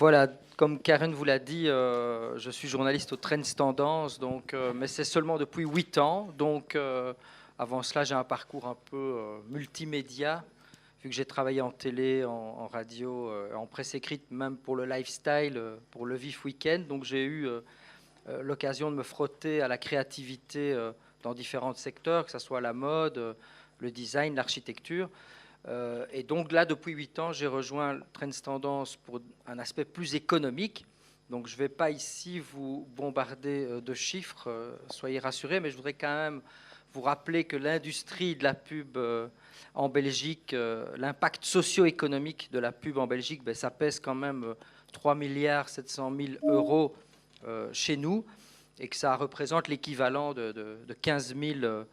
Voilà, comme Karen vous l'a dit, je suis journaliste au Trends Tendance, mais c'est seulement depuis 8 ans. Avant cela, j'ai un parcours un peu multimédia, vu que j'ai travaillé en télé, en radio, en presse écrite, même pour le lifestyle, pour le Vif Week-end. Donc j'ai eu l'occasion de me frotter à la créativité dans différents secteurs, que ce soit la mode, le design, l'architecture. Et donc là, depuis 8 ans, j'ai rejoint Trends Tendance pour un aspect plus économique. Donc je ne vais pas ici vous bombarder de chiffres, soyez rassurés, mais je voudrais quand même vous rappeler que l'industrie de la pub en Belgique, l'impact socio-économique de la pub en Belgique, ben, ça pèse quand même 3 milliards 700 000 euros chez nous, et que ça représente l'équivalent de 15 000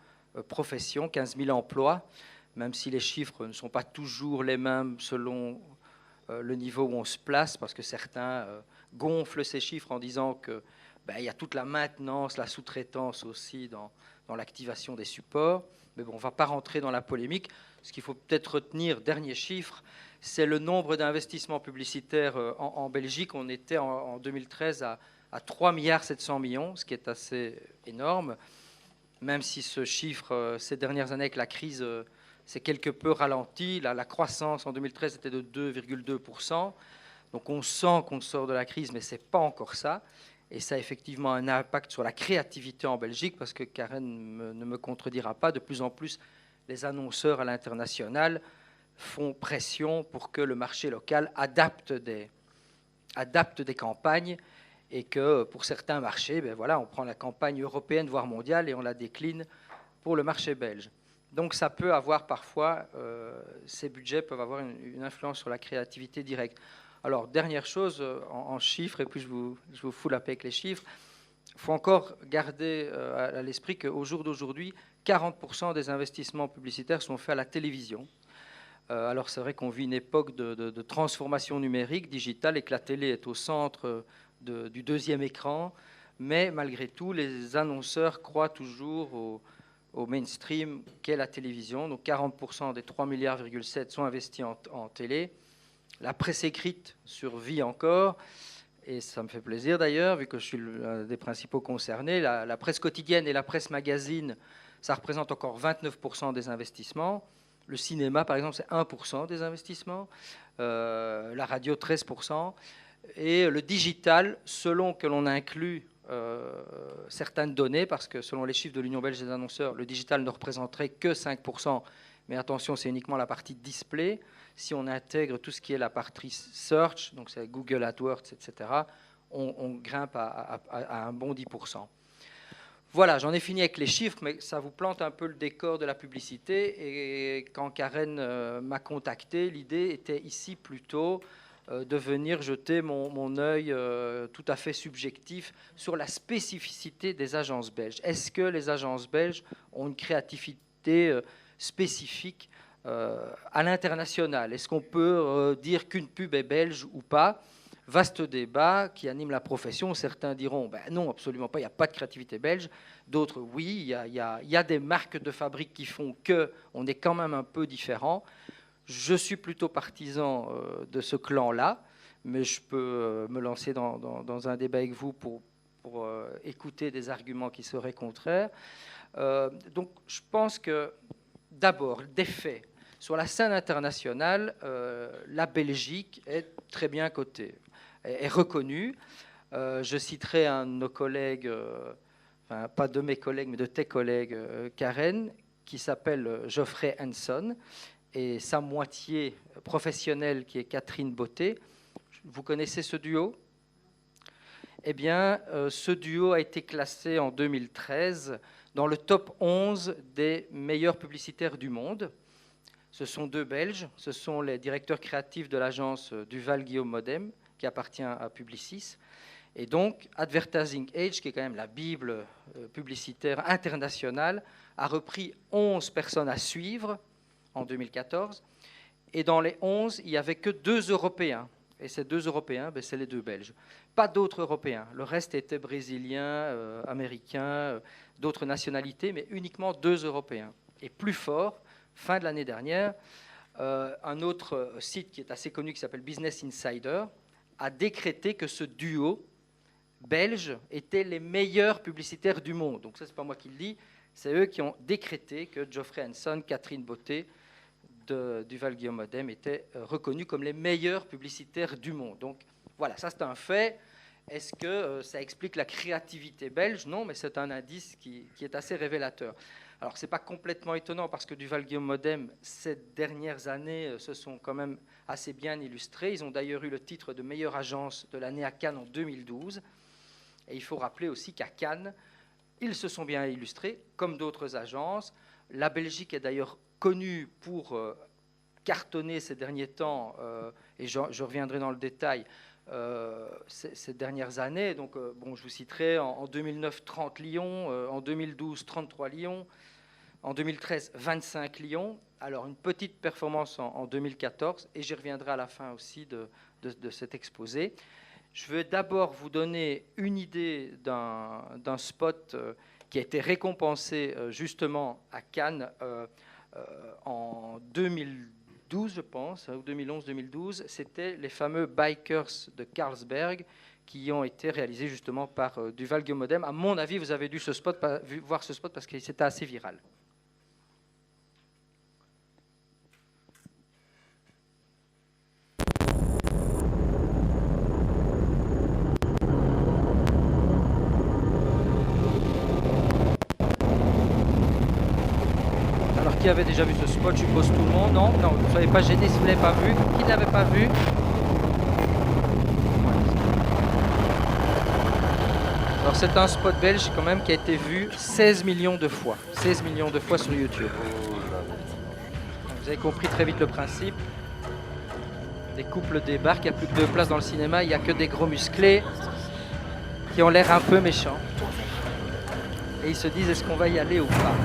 professions, 15 000 emplois, même si les chiffres ne sont pas toujours les mêmes selon le niveau où on se place, parce que certains gonflent ces chiffres en disant que il y a toute la maintenance, la sous-traitance aussi dans l'activation des supports. Mais bon, on ne va pas rentrer dans la polémique. Ce qu'il faut peut-être retenir, dernier chiffre, c'est le nombre d'investissements publicitaires en Belgique. On était en 2013 à 3 milliards 700 millions, ce qui est assez énorme, même si ce chiffre, ces dernières années avec la crise, s'est quelque peu ralenti. La croissance en 2013 était de 2,2%. Donc on sent qu'on sort de la crise, mais ce n'est pas encore ça. Et ça a effectivement un impact sur la créativité en Belgique, parce que Karen ne me contredira pas, de plus en plus, les annonceurs à l'international font pression pour que le marché local adapte des campagnes, et que pour certains marchés, on prend la campagne européenne, voire mondiale, et on la décline pour le marché belge. Donc ça peut avoir parfois, ces budgets peuvent avoir une influence sur la créativité directe. Alors, dernière chose, en chiffres, et puis je vous fous la paix avec les chiffres, il faut encore garder à l'esprit qu'au jour d'aujourd'hui, 40% des investissements publicitaires sont faits à la télévision. Alors c'est vrai qu'on vit une époque de transformation numérique, digitale, et que la télé est au centre du deuxième écran, mais malgré tout, les annonceurs croient toujours au mainstream qu'est la télévision. Donc 40% des 3,7 milliards sont investis en télé. La presse écrite survit encore, et ça me fait plaisir d'ailleurs, vu que je suis l'un des principaux concernés. La presse quotidienne et la presse magazine, ça représente encore 29% des investissements. Le cinéma, par exemple, c'est 1% des investissements. La radio, 13%. Et le digital, selon que l'on inclut certaines données, parce que selon les chiffres de l'Union belge des annonceurs, le digital ne représenterait que 5%. Mais attention, c'est uniquement la partie display. Si on intègre tout ce qui est la partie search, donc c'est Google AdWords, etc., on grimpe à un bon 10%. Voilà, j'en ai fini avec les chiffres, mais ça vous plante un peu le décor de la publicité. Et quand Karen m'a contacté, l'idée était ici plutôt de venir jeter mon œil tout à fait subjectif sur la spécificité des agences belges. Est-ce que les agences belges ont une créativité spécifique à l'international? Est-ce qu'on peut dire qu'une pub est belge ou pas? Vaste débat qui anime la profession. Certains diront non, absolument pas, il n'y a pas de créativité belge. D'autres, oui, il y a des marques de fabrique qui font qu'on est quand même un peu différent. Je suis plutôt partisan de ce clan-là, mais je peux me lancer dans un débat avec vous pour écouter des arguments qui seraient contraires. Donc je pense que d'abord, des faits. Sur la scène internationale, la Belgique est très bien cotée, est reconnue. Je citerai un de nos collègues, enfin pas de mes collègues, mais de tes collègues, Karen, qui s'appelle Geoffrey Hanson, et sa moitié professionnelle qui est Catherine Beauté. Vous connaissez ce duo? Eh bien, ce duo a été classé en 2013 dans le top 11 des meilleurs publicitaires du monde. Ce sont deux Belges, ce sont les directeurs créatifs de l'agence Duval-Guillaume Modem, qui appartient à Publicis. Et donc, Advertising Age, qui est quand même la Bible publicitaire internationale, a repris 11 personnes à suivre en 2014. Et dans les 11, il n'y avait que 2 Européens. Et ces 2 Européens, c'est les 2 Belges. Pas d'autres Européens. Le reste était brésilien, américain, d'autres nationalités, mais uniquement 2 Européens. Et plus fort, fin de l'année dernière, un autre site qui est assez connu, qui s'appelle Business Insider, a décrété que ce duo belge était les meilleurs publicitaires du monde. Donc ça, c'est pas moi qui le dis, c'est eux qui ont décrété que Geoffrey Hanson, Catherine Beauté, Duval-Guillaume Modem étaient reconnus comme les meilleurs publicitaires du monde. Donc voilà, ça c'est un fait. Est-ce que ça explique la créativité belge? Non, mais c'est un indice qui est assez révélateur. Alors, ce n'est pas complètement étonnant parce que Duval-Guillaume Modem, ces dernières années, se sont quand même assez bien illustrés. Ils ont d'ailleurs eu le titre de meilleure agence de l'année à Cannes en 2012. Et il faut rappeler aussi qu'à Cannes, ils se sont bien illustrés, comme d'autres agences. La Belgique est d'ailleurs connue pour cartonner ces derniers temps, et je reviendrai dans le détail, ces dernières années. Donc, bon, je vous citerai en 2009, 30 lions, en 2012, 33 lions, en 2013, 25 lions. Alors, une petite performance en 2014, et j'y reviendrai à la fin aussi de cet exposé. Je veux d'abord vous donner une idée d'un spot qui a été récompensé justement à Cannes en 2012, je pense, ou 2011-2012. C'était les fameux Bikers de Carlsberg qui ont été réalisés justement par Duval-Guillaume Modem. À mon avis, vous avez dû voir ce spot parce que c'était assez viral. Qui avait déjà vu ce spot? Je suppose tout le monde. Non, non, ne soyez pas gênés si vous ne l'avez pas vu. Qui ne l'avait pas vu? Alors c'est un spot belge quand même qui a été vu 16 millions de fois. 16 millions de fois sur YouTube. Vous avez compris très vite le principe. Des couples débarquent, il n'y a plus que de place dans le cinéma, il n'y a que des gros musclés qui ont l'air un peu méchants. Et ils se disent, est-ce qu'on va y aller ou pas?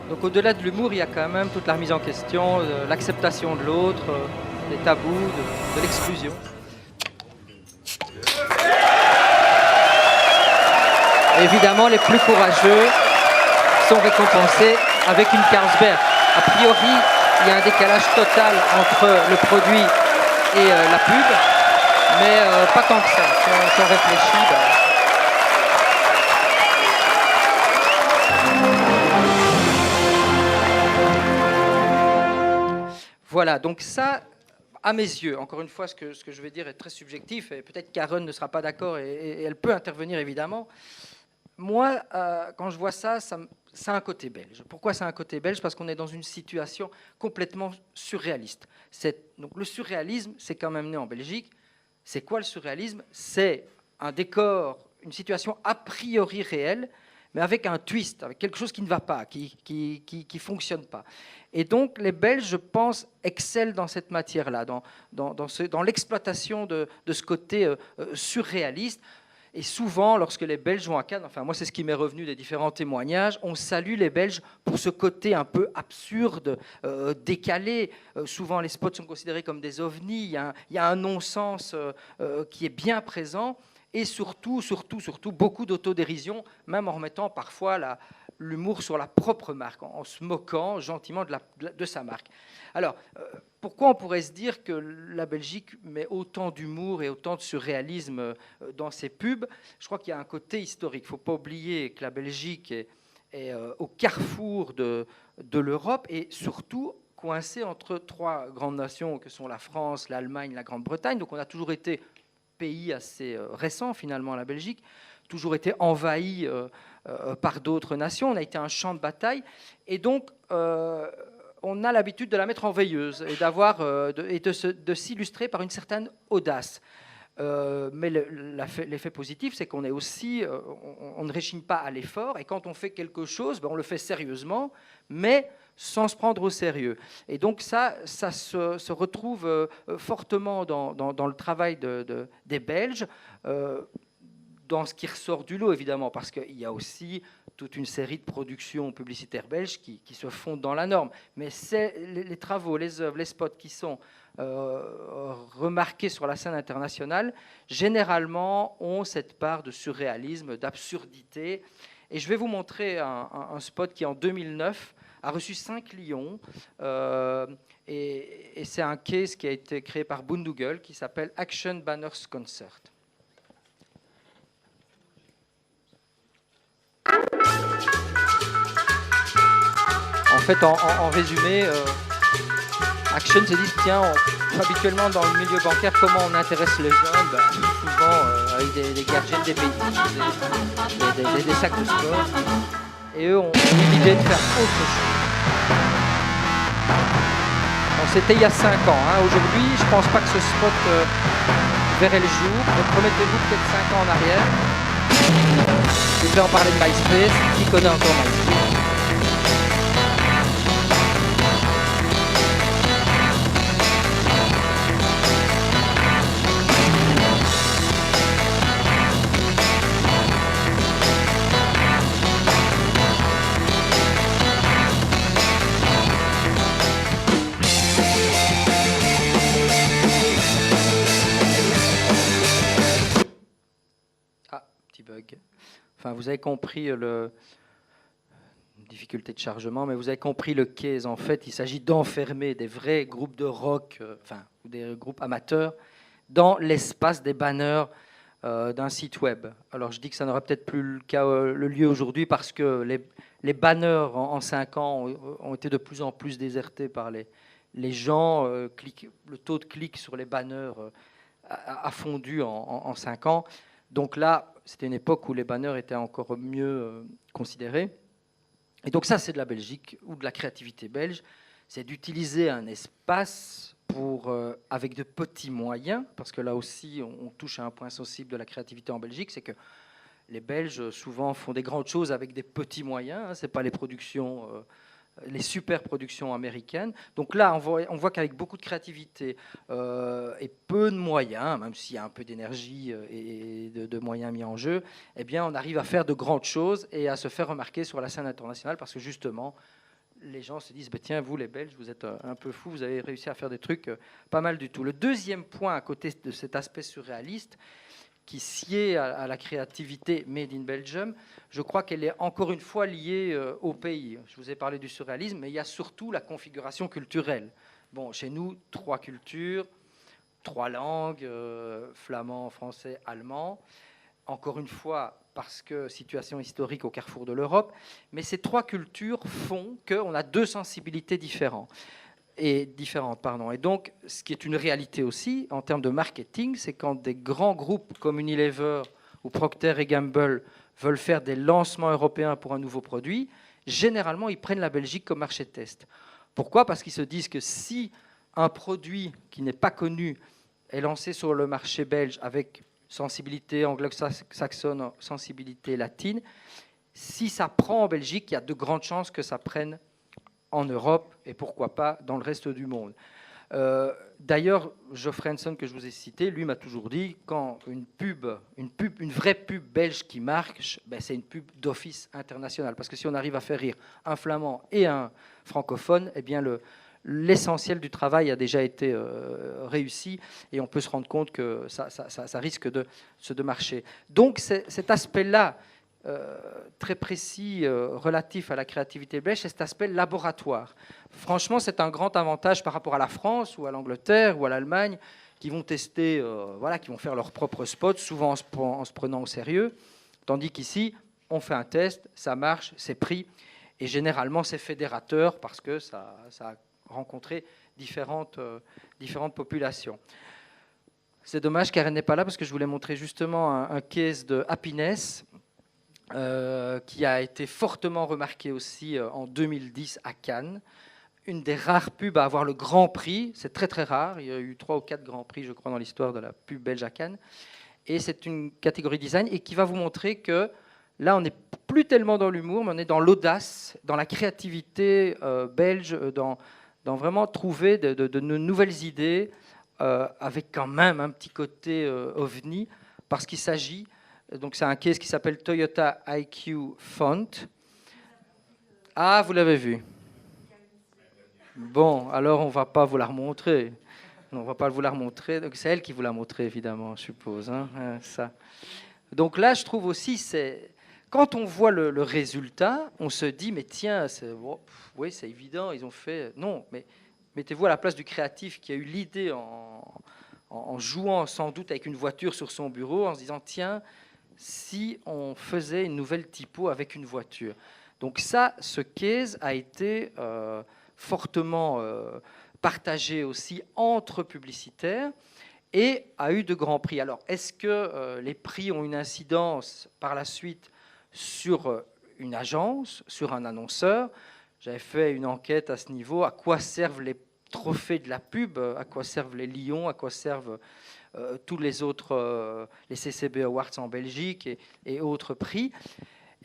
Donc au-delà de l'humour, il y a quand même toute la remise en question, l'acceptation de l'autre, des tabous, de l'exclusion. Évidemment, les plus courageux sont récompensés avec une Carlsberg. A priori, il y a un décalage total entre le produit et la pub, mais pas tant que ça. Si on réfléchit, voilà, donc ça, à mes yeux, encore une fois, ce que je vais dire est très subjectif, et peut-être Karen ne sera pas d'accord, et elle peut intervenir évidemment. Moi, quand je vois ça, ça a un côté belge. Pourquoi ça a un côté belge? Parce qu'on est dans une situation complètement surréaliste. Donc, le surréalisme, c'est quand même né en Belgique. C'est quoi le surréalisme? C'est un décor, une situation a priori réelle, mais avec un twist, avec quelque chose qui ne va pas, qui ne fonctionne pas. Et donc, les Belges, je pense, excellent dans cette matière-là, dans l'exploitation de ce côté surréaliste. Et souvent, lorsque les Belges vont à Cannes, enfin moi c'est ce qui m'est revenu des différents témoignages, on salue les Belges pour ce côté un peu absurde, décalé. Souvent les spots sont considérés comme des ovnis, il y a un non-sens qui est bien présent. Et surtout, beaucoup d'autodérision, même en remettant parfois l'humour sur la propre marque, en se moquant gentiment de sa marque. Alors, pourquoi on pourrait se dire que la Belgique met autant d'humour et autant de surréalisme dans ses pubs? Je crois qu'il y a un côté historique. Il ne faut pas oublier que la Belgique est au carrefour de l'Europe et surtout coincée entre trois grandes nations que sont la France, l'Allemagne, la Grande-Bretagne. Donc on a toujours été pays assez récent finalement, la Belgique, toujours été envahi par d'autres nations, on a été un champ de bataille, et donc on a l'habitude de la mettre en veilleuse et de s'illustrer par une certaine audace. Mais l'effet positif, c'est qu'on est aussi, on ne réchigne pas à l'effort, et quand on fait quelque chose, on le fait sérieusement, mais sans se prendre au sérieux. Et donc ça se retrouve fortement dans le travail des Belges, dans ce qui ressort du lot, évidemment, parce qu'il y a aussi toute une série de productions publicitaires belges qui se fondent dans la norme. Mais c'est les travaux, les œuvres, les spots qui sont remarqués sur la scène internationale, généralement ont cette part de surréalisme, d'absurdité. Et je vais vous montrer un spot qui, en 2009, a reçu 5 lions. Et c'est un case qui a été créé par Bundugle qui s'appelle Action Banners Concert. En fait, en résumé, Action se dit, tiens, habituellement dans le milieu bancaire, comment on intéresse les jeunes, souvent avec des gadgets des pays, des sacs de sport. Et eux ont l'idée de faire autre chose. Bon, c'était il y a 5 ans. Aujourd'hui, je ne pense pas que ce spot verrait le jour. Donc remettez-vous peut-être 5 ans en arrière. Je vais en parler de MySpace. Qui connaît encore MySpace? Bug. Enfin, vous avez compris difficulté de chargement, mais vous avez compris le case. En fait, il s'agit d'enfermer des vrais groupes de rock, ou des groupes amateurs, dans l'espace des banners d'un site web. Alors, je dis que ça n'aura peut-être plus le lieu aujourd'hui parce que les banners en 5 ans ont été de plus en plus désertés par les gens. Le taux de clic sur les banners a fondu en 5 ans. Donc là, c'était une époque où les banners étaient encore mieux considérés. Et donc ça, c'est de la Belgique ou de la créativité belge. C'est d'utiliser un espace avec de petits moyens, parce que là aussi, on touche à un point sensible de la créativité en Belgique, c'est que les Belges, souvent, font des grandes choses avec des petits moyens. Ce n'est pas les productions... les super productions américaines. Donc là, on voit qu'avec beaucoup de créativité et peu de moyens, même s'il y a un peu d'énergie et de moyens mis en jeu, eh bien, on arrive à faire de grandes choses et à se faire remarquer sur la scène internationale parce que justement, les gens se disent, tiens, vous les Belges, vous êtes un peu fous, vous avez réussi à faire des trucs pas mal du tout. Le deuxième point à côté de cet aspect surréaliste, qui sied à la créativité made in Belgium, je crois qu'elle est encore une fois liée au pays. Je vous ai parlé du surréalisme, mais il y a surtout la configuration culturelle. Bon, chez nous, 3 cultures, 3 langues, flamand, français, allemand. Encore une fois, parce que situation historique au carrefour de l'Europe. Mais ces 3 cultures font qu'on a 2 sensibilités différentes. Et donc, ce qui est une réalité aussi en termes de marketing, c'est quand des grands groupes comme Unilever ou Procter & Gamble veulent faire des lancements européens pour un nouveau produit, généralement, ils prennent la Belgique comme marché de test. Pourquoi ? Parce qu'ils se disent que si un produit qui n'est pas connu est lancé sur le marché belge avec sensibilité anglo-saxonne, sensibilité latine, si ça prend en Belgique, il y a de grandes chances que ça prenne en Europe et pourquoi pas dans le reste du monde. D'ailleurs, Geoffrey Hanson, que je vous ai cité, lui m'a toujours dit, quand une vraie pub belge qui marche, c'est une pub d'office international. Parce que si on arrive à faire rire un flamand et un francophone, eh bien l'essentiel du travail a déjà été réussi et on peut se rendre compte que ça risque de marcher. Donc cet aspect-là, très précis relatif à la créativité belge, c'est cet aspect laboratoire. Franchement, c'est un grand avantage par rapport à la France ou à l'Angleterre ou à l'Allemagne qui vont tester, qui vont faire leurs propres spots, souvent en se prenant au sérieux, tandis qu'ici, on fait un test, ça marche, c'est pris, et généralement c'est fédérateur parce que ça a rencontré différentes populations. C'est dommage qu'elle n'est pas là parce que je voulais montrer justement un case de Happiness, qui a été fortement remarqué aussi en 2010 à Cannes. Une des rares pubs à avoir le Grand Prix, c'est très très rare, il y a eu 3 ou 4 Grands Prix, je crois, dans l'histoire de la pub belge à Cannes, et c'est une catégorie design, et qui va vous montrer que là, on n'est plus tellement dans l'humour, mais on est dans l'audace, dans la créativité belge, dans vraiment trouver de nouvelles idées, avec quand même un petit côté ovni, parce qu'il s'agit Donc c'est un case qui s'appelle Toyota IQ Font. Ah, vous l'avez vu. Bon, alors on ne va pas vous la remontrer. Non, on ne va pas vous la remontrer. Donc c'est elle qui vous l'a montré, évidemment, je suppose. Hein, ça. Donc là, je trouve aussi, quand on voit le résultat, on se dit, mais tiens, oui, c'est évident, ils ont fait... Non, mais mettez-vous à la place du créatif qui a eu l'idée en jouant sans doute avec une voiture sur son bureau, en se disant, tiens, si on faisait une nouvelle typo avec une voiture. Donc ça, ce case a été fortement partagé aussi entre publicitaires et a eu de grands prix. Alors, est-ce que les prix ont une incidence par la suite sur une agence, sur un annonceur? J'avais fait une enquête à ce niveau. À quoi servent les trophées de la pub? À quoi servent les lions? À quoi servent tous les autres, les CCB Awards en Belgique et autres prix?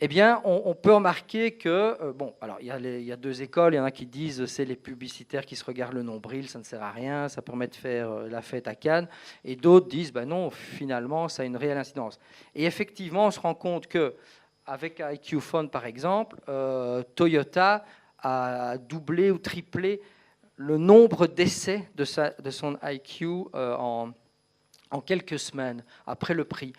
Eh bien, on peut remarquer que, bon, alors il y a deux écoles. Il y en a qui disent c'est les publicitaires qui se regardent le nombril, ça ne sert à rien, ça permet de faire la fête à Cannes. Et d'autres disent, ben non, finalement, ça a une réelle incidence. Et effectivement, on se rend compte que avec IQ Phone, par exemple, Toyota a doublé ou triplé le nombre d'essais de son IQ en quelques semaines après le prix.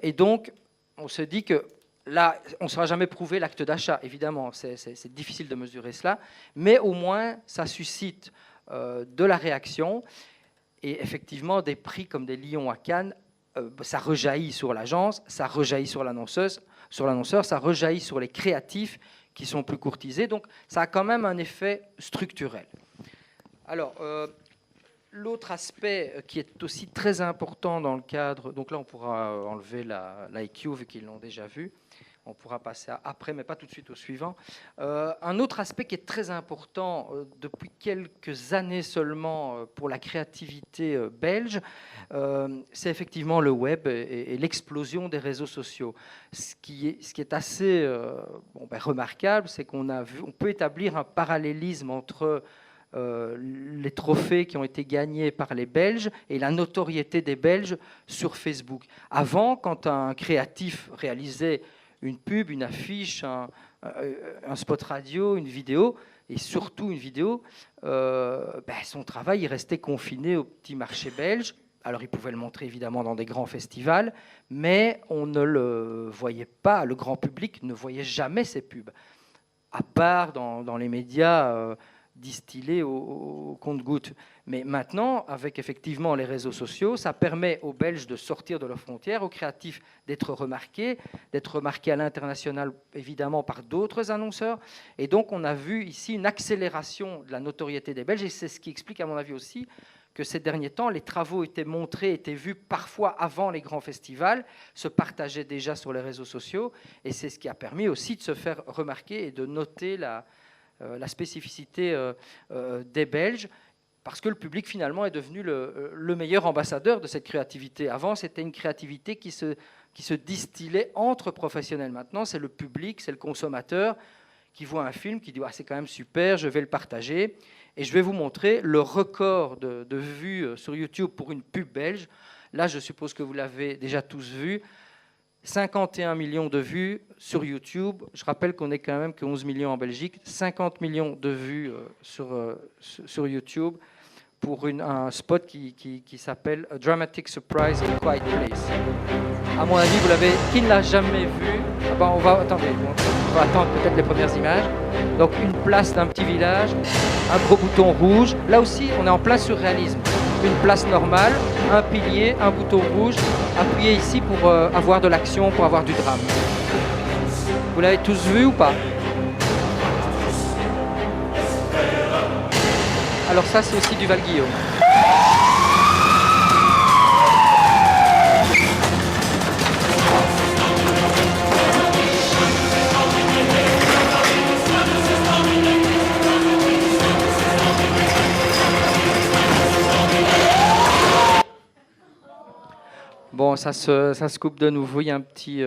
Et donc, on se dit que là, on ne saura jamais prouver l'acte d'achat, évidemment, c'est difficile de mesurer cela, mais au moins, ça suscite de la réaction. Et effectivement, des prix comme des lions à Cannes, ça rejaillit sur l'agence, ça rejaillit sur l'annonceur, ça rejaillit sur les créatifs qui sont plus courtisés. Donc, ça a quand même un effet structurel. Alors, l'autre aspect qui est aussi très important dans le cadre... Donc là, on pourra enlever l'IQ, vu qu'ils l'ont déjà vu. On pourra passer après, mais pas tout de suite au suivant. Un autre aspect qui est très important depuis quelques années seulement pour la créativité belge, c'est effectivement le web et l'explosion des réseaux sociaux. Ce qui est assez remarquable, c'est on peut établir un parallélisme entre les trophées qui ont été gagnés par les Belges et la notoriété des Belges sur Facebook. Avant, quand un créatif réalisait une pub, une affiche, un spot radio, une vidéo, et surtout une vidéo, son travail il restait confiné au petit marché belge. Alors, il pouvait le montrer évidemment dans des grands festivals, mais on ne le voyait pas, le grand public ne voyait jamais ces pubs, à part dans les médias distillés au compte-gouttes. Mais maintenant, avec effectivement les réseaux sociaux, ça permet aux Belges de sortir de leurs frontières, aux créatifs d'être remarqués à l'international, évidemment, par d'autres annonceurs. Et donc, on a vu ici une accélération de la notoriété des Belges, et c'est ce qui explique, à mon avis aussi, que ces derniers temps, les travaux étaient montrés, étaient vus parfois avant les grands festivals, se partageaient déjà sur les réseaux sociaux, et c'est ce qui a permis aussi de se faire remarquer et de noter la spécificité des Belges, parce que le public finalement est devenu le meilleur ambassadeur de cette créativité. Avant, c'était une créativité qui se distillait entre professionnels. Maintenant, c'est le public, c'est le consommateur qui voit un film, qui dit ah, c'est quand même super, je vais le partager. Et je vais vous montrer le record de vues sur YouTube pour une pub belge. Là, je suppose que vous l'avez déjà tous vu. 51 millions de vues sur YouTube. Je rappelle qu'on n'est quand même que 11 millions en Belgique. 50 millions de vues sur YouTube pour un spot qui s'appelle A Dramatic Surprise in a Quiet Place. À mon avis, vous l'avez. Qui ne l'a jamais vu? On va attendre peut-être les premières images. Donc une place d'un petit village, un gros bouton rouge. Là aussi, on est en plein surréalisme. Une place normale, un pilier, un bouton rouge. Appuyez ici pour avoir de l'action, pour avoir du drame. Vous l'avez tous vu ou pas? Alors ça, c'est aussi du Val-Guillaume. Bon, ça se coupe de nouveau. Il y a un petit,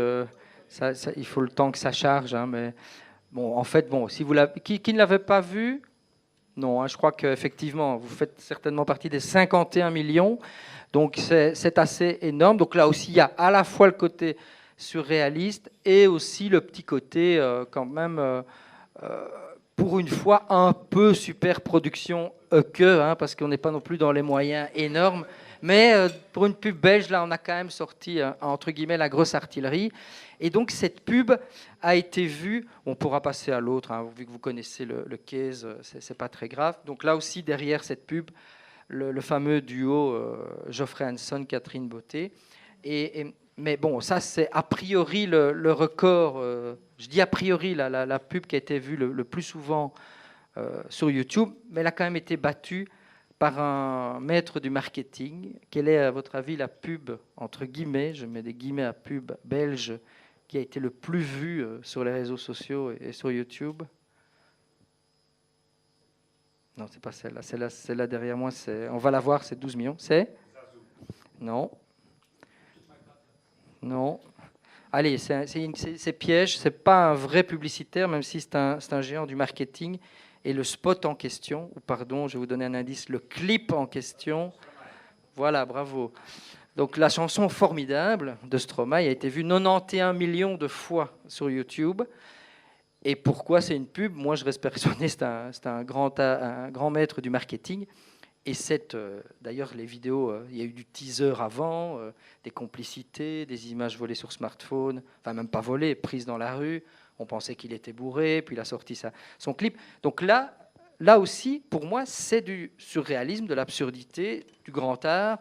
il faut le temps que ça charge, hein, mais bon, en fait, bon, si vous qui ne l'avait pas vu, Non, hein, je crois qu'effectivement, vous faites certainement partie des 51 millions. Donc, c'est assez énorme. Donc, là aussi, il y a à la fois le côté surréaliste et aussi le petit côté, quand même, pour une fois, un peu super production parce qu'on n'est pas non plus dans les moyens énormes. Mais pour une pub belge, là, on a quand même sorti, entre guillemets, la grosse artillerie. Et donc, cette pub a été vue. On pourra passer à l'autre, hein, vu que vous connaissez le case, c'est pas très grave. Donc, là aussi, derrière cette pub, le fameux duo Geoffrey Hanson, Catherine Beauté. Mais bon, ça, c'est a priori le record. Je dis a priori, la pub qui a été vue le plus souvent sur YouTube, mais elle a quand même été battue par un maître du marketing. Quelle est, à votre avis, la pub, entre guillemets, je mets des guillemets à pub belge, qui a été le plus vue sur les réseaux sociaux et sur YouTube? Non, c'est pas celle-là. Celle-là derrière moi, on va la voir, c'est 12 millions. C'est Non. Non. Allez, c'est piège. C'est pas un vrai publicitaire, même si c'est un géant du marketing. Et le spot en question, ou pardon, je vais vous donner un indice, le clip en question. Voilà, bravo. Donc la chanson formidable de Stromae a été vue 91 millions de fois sur YouTube. Et pourquoi c'est une pub? Moi, je reste persuadé, c'est un grand maître du marketing. Et d'ailleurs, les vidéos, il y a eu du teaser avant, des complicités, des images volées sur smartphone, enfin même pas volées, prises dans la rue. On pensait qu'il était bourré, puis il a sorti son clip. Donc là aussi, pour moi, c'est du surréalisme, de l'absurdité, du grand art,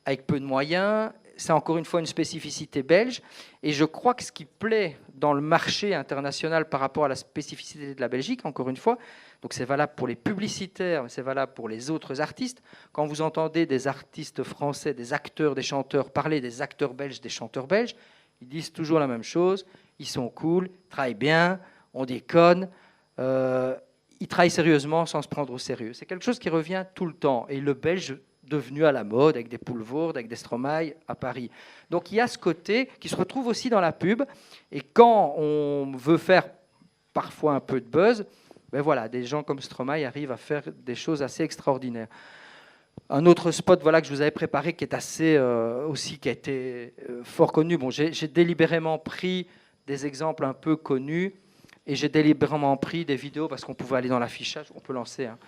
avec peu de moyens. C'est encore une fois une spécificité belge. Et je crois que ce qui plaît dans le marché international par rapport à la spécificité de la Belgique, encore une fois, donc c'est valable pour les publicitaires, mais c'est valable pour les autres artistes. Quand vous entendez des artistes français, des acteurs, des chanteurs parler des acteurs belges, des chanteurs belges, ils disent toujours la même chose. Ils sont cool, ils travaillent bien, on déconne. Ils travaillent sérieusement sans se prendre au sérieux. C'est quelque chose qui revient tout le temps. Et le belge devenu à la mode, avec des Poulvoorde, avec des Stromae à Paris. Donc il y a ce côté qui se retrouve aussi dans la pub. Et quand on veut faire parfois un peu de buzz, ben voilà, des gens comme Stromae arrivent à faire des choses assez extraordinaires. Un autre spot, voilà, que je vous avais préparé, qui est assez aussi, qui a été fort connu. Bon, j'ai délibérément pris des exemples un peu connus et j'ai délibérément pris des vidéos parce qu'on pouvait aller dans l'affichage. On peut lancer, hein.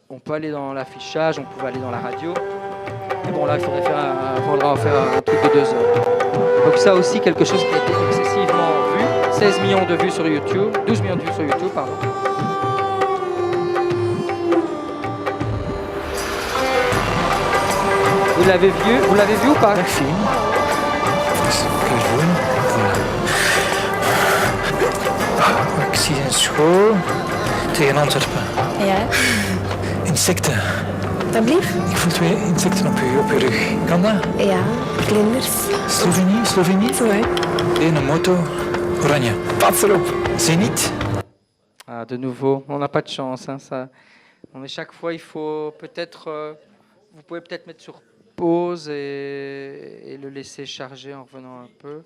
On peut aller dans l'affichage, on pouvait aller dans la radio. Et bon, là, il faudra en faire un truc de 2 heures. Donc ça aussi, quelque chose qui a été excessivement vu. 16 millions de vues sur YouTube, 12 millions de vues sur YouTube, pardon. Vous l'avez vu ou pas? Merci. Ik zie een school tegen Antwerpen. Ja, Insecten. dat blieft? Ik voel 2 insecten op je rug. Kan dat? Ja, vlinders. Slovenie? Zo, hè. Een moto oranje. Pas erop. Zenith. Ah, de nouveau, on n'a pas de chance. Hein, ça. Chaque fois, il faut peut-être... vous pouvez peut-être mettre sur pause et le laisser charger en revenant un peu.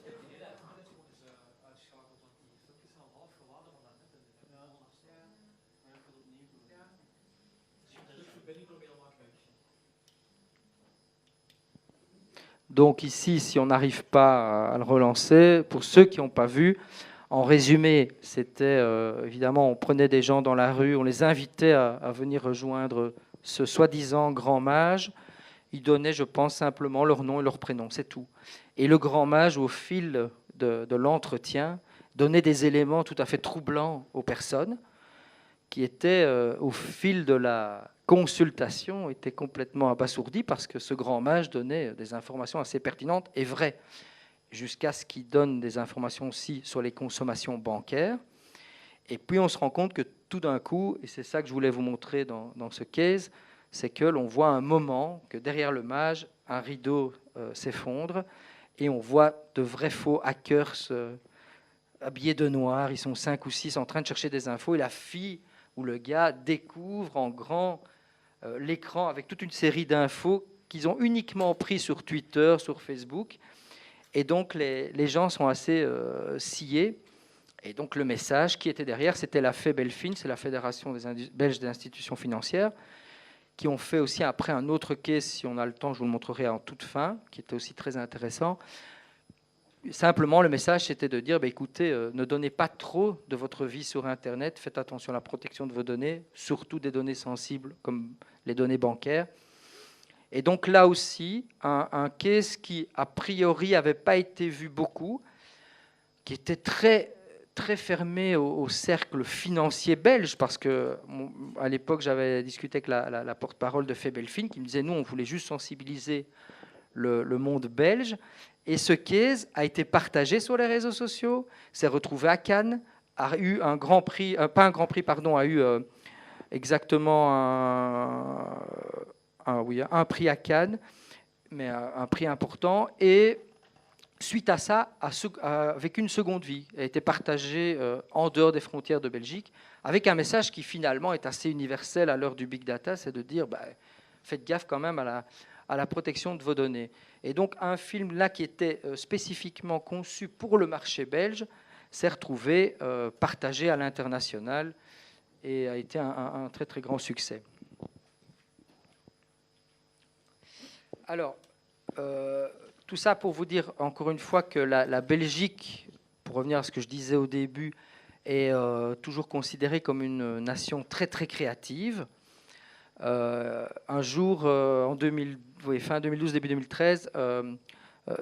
Donc ici, si on n'arrive pas à le relancer, pour ceux qui n'ont pas vu, en résumé, c'était évidemment, on prenait des gens dans la rue, on les invitait à venir rejoindre ce soi-disant grand mage. Ils donnaient, je pense, simplement leur nom et leur prénom, c'est tout. Et le grand mage, au fil de l'entretien, donnait des éléments tout à fait troublants aux personnes qui étaient, au fil de la consultation, étaient complètement abasourdis parce que ce grand mage donnait des informations assez pertinentes et vraies, jusqu'à ce qu'il donne des informations aussi sur les consommations bancaires. Et puis on se rend compte que tout d'un coup, et c'est ça que je voulais vous montrer dans ce case, c'est que l'on voit un moment que derrière le mage, un rideau s'effondre et on voit de vrais faux hackers habillés de noir. Ils sont 5 ou 6 en train de chercher des infos et la fille ou le gars découvre en grand l'écran avec toute une série d'infos qu'ils ont uniquement pris sur Twitter, sur Facebook. Et donc les gens sont assez sciés. Et donc le message qui était derrière, c'était la FEBELFIN, c'est la Fédération belge des institutions financières, qui ont fait aussi après un autre case, si on a le temps, je vous le montrerai en toute fin, qui était aussi très intéressant. Simplement, le message, c'était de dire, écoutez, ne donnez pas trop de votre vie sur Internet, faites attention à la protection de vos données, surtout des données sensibles comme les données bancaires. Et donc là aussi, un case qui, a priori, n'avait pas été vu beaucoup, qui était très fermé au cercle financier belge, parce que à l'époque, j'avais discuté avec la porte-parole de FEBELFIN, qui me disait, nous, on voulait juste sensibiliser le monde belge. Et ce case a été partagé sur les réseaux sociaux, s'est retrouvé à Cannes, a eu un grand prix, a eu exactement un prix à Cannes, mais un prix important. Et suite à ça, avec une seconde vie, a été partagé en dehors des frontières de Belgique, avec un message qui finalement est assez universel à l'heure du big data, c'est de dire faites gaffe quand même à la protection de vos données. Et donc un film là qui était spécifiquement conçu pour le marché belge s'est retrouvé partagé à l'international et a été un très très grand succès. Alors, tout ça pour vous dire encore une fois que la Belgique, pour revenir à ce que je disais au début, est toujours considérée comme une nation très très créative. Un jour, fin 2012, début 2013,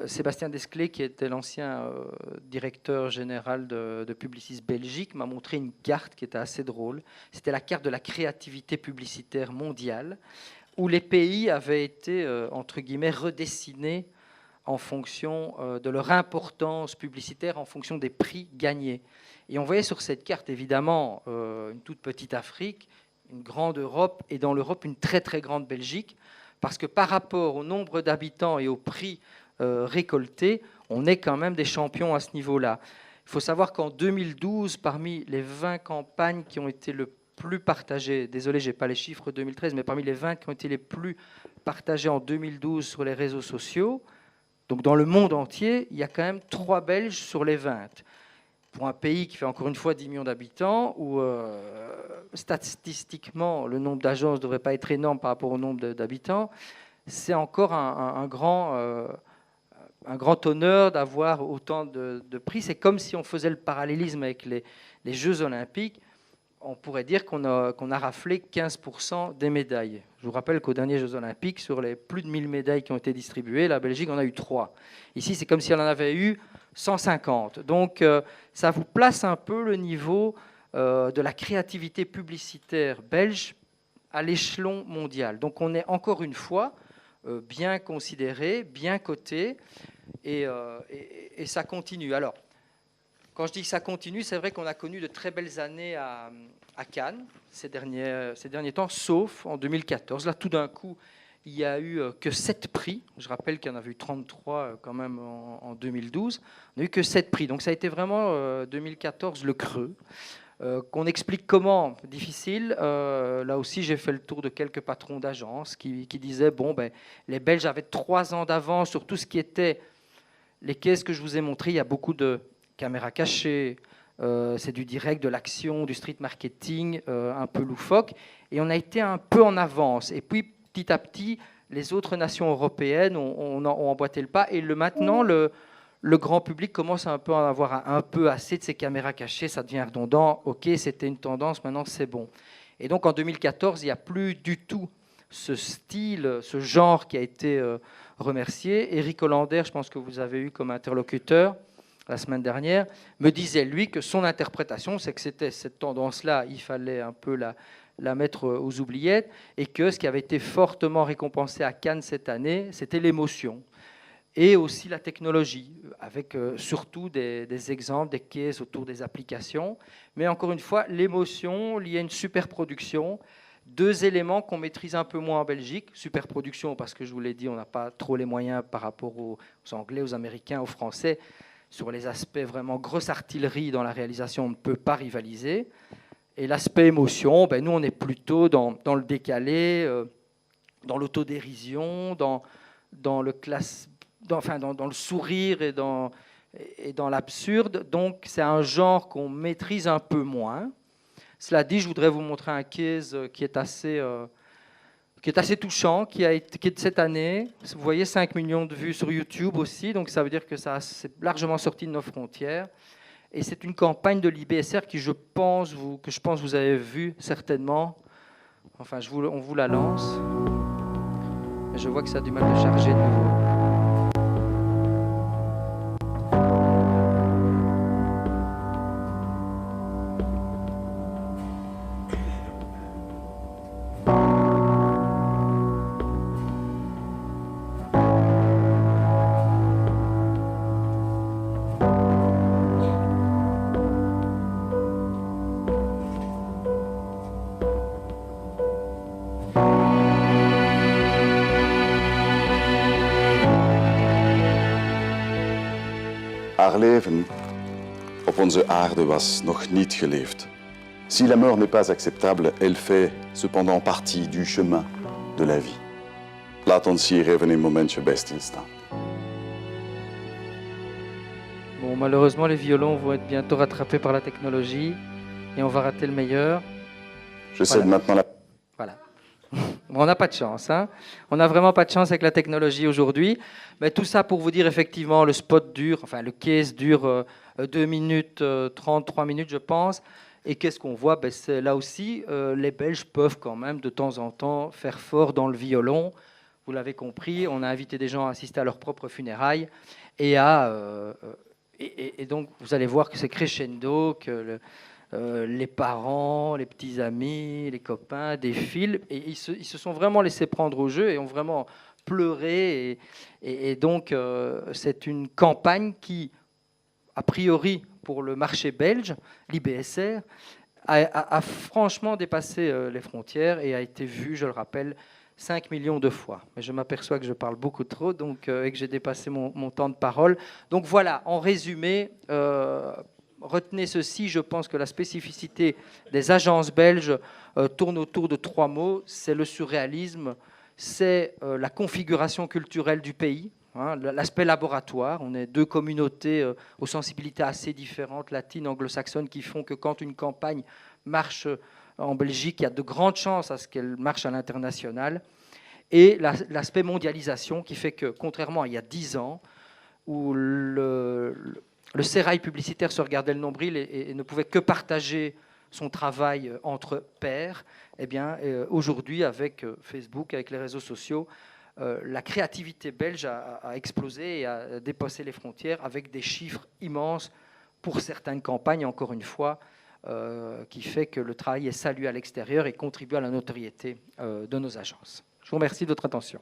Sébastien Desclés, qui était l'ancien directeur général de Publicis Belgique, m'a montré une carte qui était assez drôle. C'était la carte de la créativité publicitaire mondiale, où les pays avaient été, entre guillemets, redessinés en fonction de leur importance publicitaire, en fonction des prix gagnés. Et on voyait sur cette carte, évidemment, une toute petite Afrique, une grande Europe, et dans l'Europe, une très très grande Belgique, parce que par rapport au nombre d'habitants et au prix récoltés, on est quand même des champions à ce niveau-là. Il faut savoir qu'en 2012, parmi les 20 campagnes qui ont été le plus partagées, désolé, je n'ai pas les chiffres 2013, mais parmi les 20 qui ont été les plus partagées en 2012 sur les réseaux sociaux, donc dans le monde entier, il y a quand même 3 Belges sur les 20. Pour un pays qui fait encore une fois 10 millions d'habitants, où statistiquement le nombre d'agences ne devrait pas être énorme par rapport au nombre d'habitants, c'est encore un grand honneur d'avoir autant de prix. C'est comme si on faisait le parallélisme avec les Jeux Olympiques. On pourrait dire qu'on a raflé 15% des médailles. Je vous rappelle qu'aux derniers Jeux Olympiques, sur les plus de 1000 médailles qui ont été distribuées, la Belgique en a eu 3. Ici, c'est comme si elle en avait eu 150. Donc, ça vous place un peu le niveau de la créativité publicitaire belge à l'échelon mondial. Donc, on est encore une fois bien considéré, bien coté, et ça continue. Alors, quand je dis que ça continue, c'est vrai qu'on a connu de très belles années à Cannes ces derniers temps, sauf en 2014. Là, tout d'un coup, il n'y a eu que 7 prix. Je rappelle qu'il y en avait eu 33 quand même en 2012. On n'a eu que 7 prix. Donc ça a été vraiment 2014 le creux. Qu'on explique comment, difficile. Là aussi, j'ai fait le tour de quelques patrons d'agences qui disaient les Belges avaient 3 ans d'avance sur tout ce qui était les caisses que je vous ai montrées. Il y a beaucoup de caméras cachées, c'est du direct, de l'action, du street marketing, un peu loufoque. Et on a été un peu en avance. Et puis, petit à petit, les autres nations européennes ont emboîté le pas. Et maintenant, le grand public commence un peu à en avoir un peu assez de ces caméras cachées. Ça devient redondant. OK, c'était une tendance, maintenant c'est bon. Et donc, en 2014, il n'y a plus du tout ce style, ce genre qui a été remercié. Éric Hollander, je pense que vous avez eu comme interlocuteur la semaine dernière, me disait, lui, que son interprétation, c'est que c'était cette tendance-là, il fallait un peu la mettre aux oubliettes, et que ce qui avait été fortement récompensé à Cannes cette année, c'était l'émotion, et aussi la technologie, avec surtout des exemples, des cases autour des applications, mais encore une fois, l'émotion liée à une superproduction, 2 éléments qu'on maîtrise un peu moins en Belgique, superproduction, parce que je vous l'ai dit, on n'a pas trop les moyens par rapport aux Anglais, aux Américains, aux Français. Sur les aspects vraiment grosse artillerie dans la réalisation, on ne peut pas rivaliser. Et l'aspect émotion, nous, on est plutôt dans le décalé, dans l'autodérision, dans le sourire et dans et dans l'absurde. Donc c'est un genre qu'on maîtrise un peu moins. Cela dit, je voudrais vous montrer un case qui est assez touchant, qui est de cette année. Vous voyez, 5 millions de vues sur YouTube aussi, donc ça veut dire que ça c'est largement sorti de nos frontières. Et c'est une campagne de l'IBSR que je pense vous avez vu certainement. Enfin, on vous la lance. Je vois que ça a du mal de charger de nouveau. Haar leven op onze aarde was nog niet geleefd. Si la mort n'est pas acceptable, elle fait cependant partie du chemin de la vie. Laat ons hier even een momentje bij stilstaan. Bon, malheureusement, les violons vont être bientôt rattrapés par la technologie et on va rater le meilleur. Je cède maintenant la... Voilà. On n'a pas de chance, hein. On n'a vraiment pas de chance avec la technologie aujourd'hui. Mais tout ça pour vous dire, effectivement, le spot dure, enfin le case dure 2 minutes 30, 3 minutes, je pense. Et qu'est-ce qu'on voit? C'est, là aussi, les Belges peuvent quand même de temps en temps faire fort dans le violon. Vous l'avez compris, on a invité des gens à assister à leurs propres funérailles. Et donc, vous allez voir que c'est crescendo, que les parents, les petits amis, les copains défilent. Et ils se sont vraiment laissés prendre au jeu et ont vraiment pleuré. Et donc, c'est une campagne qui, a priori, pour le marché belge, l'IBSR, a franchement dépassé les frontières et a été vue, je le rappelle, 5 millions de fois. Mais je m'aperçois que je parle beaucoup trop donc, et que j'ai dépassé mon temps de parole. Donc voilà, en résumé, retenez ceci, je pense que la spécificité des agences belges tourne autour de 3 mots. C'est le surréalisme, c'est la configuration culturelle du pays, hein, l'aspect laboratoire. On est 2 communautés aux sensibilités assez différentes, latines, anglo-saxonnes, qui font que quand une campagne marche en Belgique, il y a de grandes chances à ce qu'elle marche à l'international. Et l'aspect mondialisation qui fait que, contrairement à il y a 10 ans, où le sérail publicitaire se regardait le nombril et ne pouvait que partager son travail entre pairs, eh bien, aujourd'hui, avec Facebook, avec les réseaux sociaux, la créativité belge a explosé et a dépassé les frontières avec des chiffres immenses pour certaines campagnes, encore une fois, qui fait que le travail est salué à l'extérieur et contribue à la notoriété de nos agences. Je vous remercie de votre attention.